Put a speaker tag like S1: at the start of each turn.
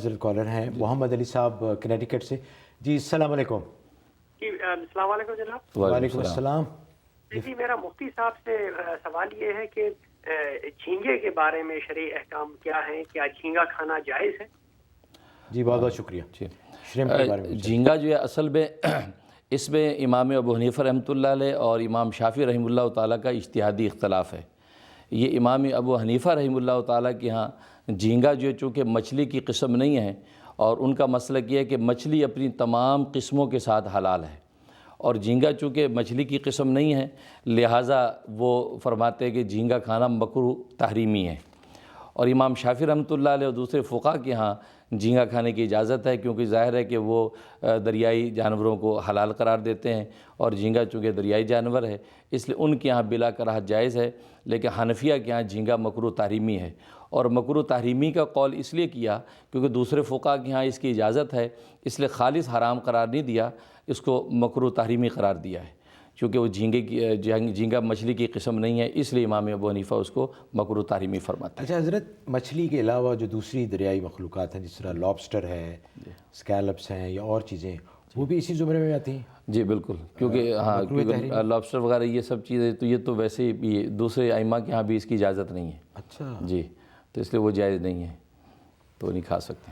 S1: حضرت کالر ہیں محمد علی صاحب کنیٹیکٹ سے. جی السلام علیکم.
S2: جی السلام علیکم جناب.
S1: وعلیکم السلام.
S2: جی میرا مفتی صاحب سے سوال یہ ہے کہ جھینگے کے بارے میں شرعی احکام کیا ہیں؟ کیا جھینگا کھانا جائز ہے؟
S1: جی بہت بہت شکریہ. شریمپ کے بارے میں
S3: جھینگا جو ہے اصل میں اس میں امام ابو حنیفہ رحمۃ اللہ علیہ اور امام شافعی رحمہ اللہ تعالیٰ کا اجتہادی اختلاف ہے. یہ امام ابو حنیفہ رحمہ اللہ تعالیٰ کے ہاں جھینگا جو ہے چونکہ مچھلی کی قسم نہیں ہے، اور ان کا مسلک یہ ہے کہ مچھلی اپنی تمام قسموں کے ساتھ حلال ہے، اور جھینگا چونکہ مچھلی کی قسم نہیں ہے لہٰذا وہ فرماتے ہیں کہ جھینگا کھانا مکروہ تحریمی ہے. اور امام شافعی رحمۃ اللہ علیہ اور دوسرے فقہاء کے ہاں جھینگا کھانے کی اجازت ہے، کیونکہ ظاہر ہے کہ وہ دریائی جانوروں کو حلال قرار دیتے ہیں، اور جھینگا چونکہ دریائی جانور ہے اس لیے ان کے یہاں بلا کراہت جائز ہے. لیکن حنفیہ کے یہاں جھینگا مکروہ تحریمی ہے، اور مکروہ تحریمی کا قول اس لیے کیا کیونکہ دوسرے فقہاء کے یہاں اس کی اجازت ہے، اس لیے خالص حرام قرار نہیں دیا، اس کو مکروہ تحریمی قرار دیا ہے. چونکہ وہ جھینگا مچھلی کی قسم نہیں ہے اس لیے امام ابو حنیفہ اس کو مکروہ تحریمی فرماتے ہیں.
S1: اچھا حضرت، مچھلی کے علاوہ جو دوسری دریائی مخلوقات ہیں جس طرح لابسٹر ہے، اسکیلپس ہیں یا اور چیزیں، وہ بھی اسی زمرے میں آتی ہیں؟
S3: جی بالکل، کیونکہ ہاں کیونکہ لابسٹر وغیرہ یہ سب چیزیں تو یہ تو ویسے بھی دوسرے ائمہ کے ہاں بھی اس کی اجازت نہیں ہے.
S1: اچھا
S3: جی، تو اس لیے وہ جائز نہیں ہے، تو نہیں کھا سکتے.